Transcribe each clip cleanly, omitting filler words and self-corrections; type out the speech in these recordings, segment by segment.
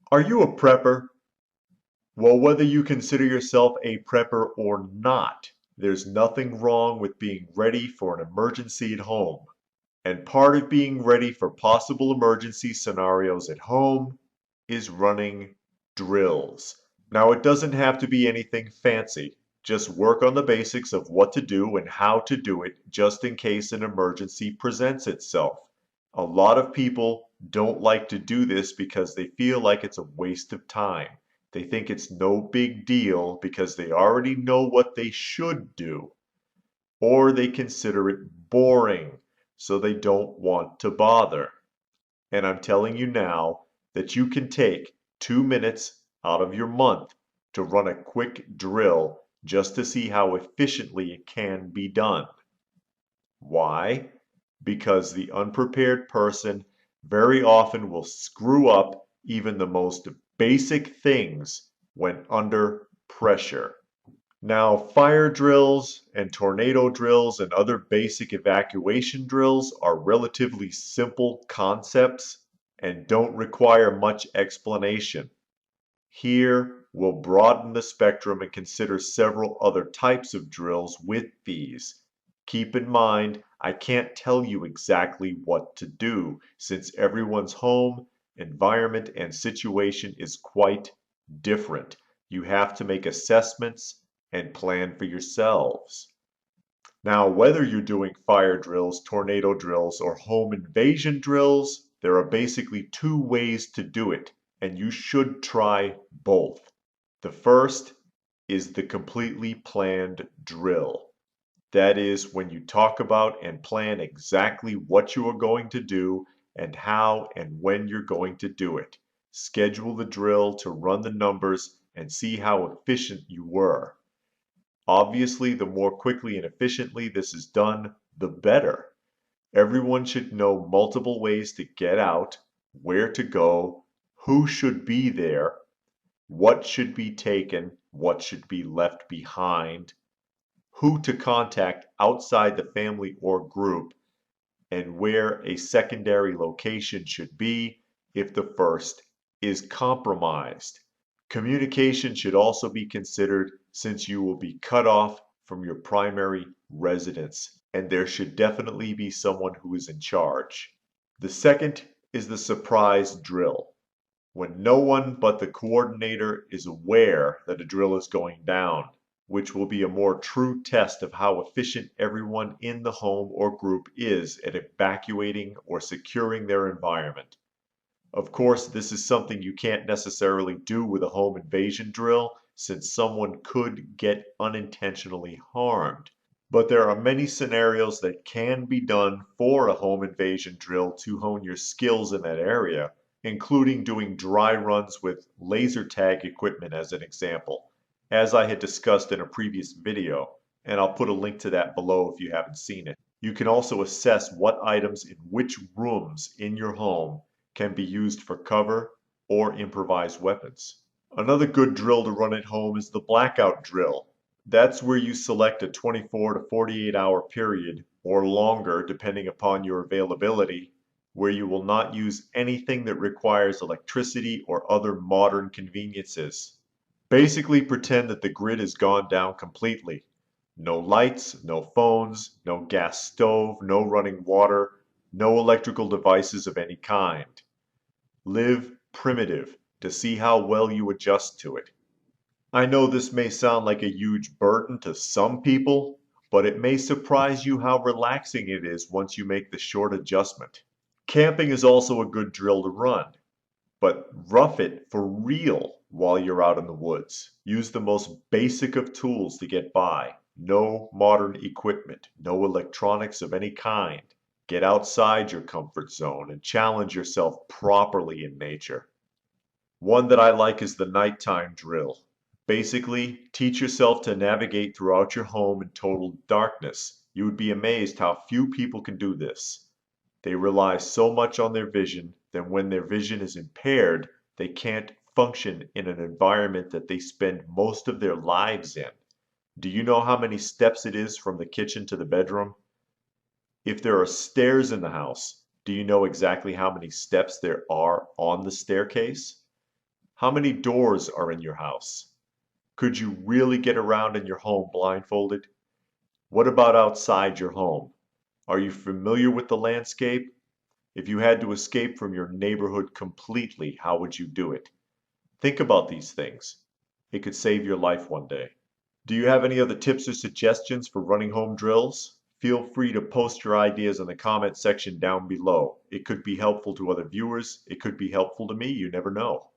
Are you a prepper? Well, whether you consider yourself a prepper or not, there's nothing wrong with being ready for an emergency at home. And part of being ready for possible emergency scenarios at home is running drills. Now, it doesn't have to be anything fancy. Just work on the basics of what to do and how to do it just in case an emergency presents itself. A lot of people don't like to do this because they feel like it's a waste of time. They think it's no big deal because they already know what they should do, or they consider it boring, so they don't want to bother. And I'm telling you now that you can take 2 minutes out of your month to run a quick drill just to see how efficiently it can be done. Why? Because the unprepared person very often will screw up even the most basic things when under pressure. Now, fire drills and tornado drills and other basic evacuation drills are relatively simple concepts and don't require much explanation. Here, we'll broaden the spectrum and consider several other types of drills with these. Keep in mind, I can't tell you exactly what to do, since everyone's home, environment, and situation is quite different. You have to make assessments and plan for yourselves. Now, whether you're doing fire drills, tornado drills, or home invasion drills, there are basically two ways to do it, and you should try both. The first is the completely planned drill. That is when you talk about and plan exactly what you are going to do and how and when you're going to do it. Schedule the drill to run the numbers and see how efficient you were. Obviously, the more quickly and efficiently this is done, the better. Everyone should know multiple ways to get out, where to go, who should be there, what should be taken, what should be left behind, who to contact outside the family or group, and where a secondary location should be if the first is compromised. Communication should also be considered since you will be cut off from your primary residence, and there should definitely be someone who is in charge. The second is the surprise drill, when no one but the coordinator is aware that a drill is going down, which will be a more true test of how efficient everyone in the home or group is at evacuating or securing their environment. Of course, this is something you can't necessarily do with a home invasion drill, since someone could get unintentionally harmed. But there are many scenarios that can be done for a home invasion drill to hone your skills in that area, including doing dry runs with laser tag equipment as an example, as I had discussed in a previous video, and I'll put a link to that below if you haven't seen it. You can also assess what items in which rooms in your home can be used for cover or improvised weapons. Another good drill to run at home is the blackout drill. That's where you select a 24 to 48 hour period, or longer depending upon your availability, where you will not use anything that requires electricity or other modern conveniences. Basically pretend that the grid has gone down completely. No lights, no phones, no gas stove, no running water, no electrical devices of any kind. Live primitive to see how well you adjust to it. I know this may sound like a huge burden to some people, but it may surprise you how relaxing it is once you make the short adjustment. Camping is also a good drill to run, but rough it for real while you're out in the woods. Use the most basic of tools to get by. No modern equipment, no electronics of any kind. Get outside your comfort zone and challenge yourself properly in nature. One that I like is the nighttime drill. Basically, teach yourself to navigate throughout your home in total darkness. You would be amazed how few people can do this. They rely so much on their vision that when their vision is impaired, they can't function in an environment that they spend most of their lives in. Do you know how many steps it is from the kitchen to the bedroom? If there are stairs in the house, do you know exactly how many steps there are on the staircase? How many doors are in your house? Could you really get around in your home blindfolded? What about outside your home? Are you familiar with the landscape? If you had to escape from your neighborhood completely, how would you do it? Think about these things. It could save your life one day. Do you have any other tips or suggestions for running home drills? Feel free to post your ideas in the comment section down below. It could be helpful to other viewers. It could be helpful to me. You never know.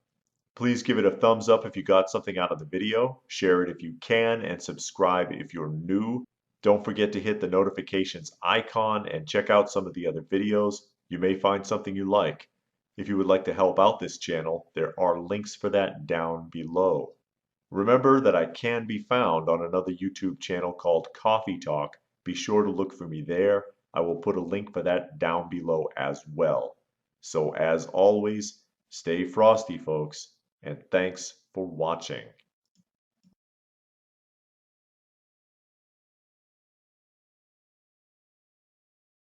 Please give it a thumbs up if you got something out of the video. Share it if you can, and subscribe if you're new. Don't forget to hit the notifications icon and check out some of the other videos. You may find something you like. If you would like to help out this channel, there are links for that down below. Remember that I can be found on another YouTube channel called Coffee Talk. Be sure to look for me there. I will put a link for that down below as well. So as always, stay frosty, folks, and thanks for watching.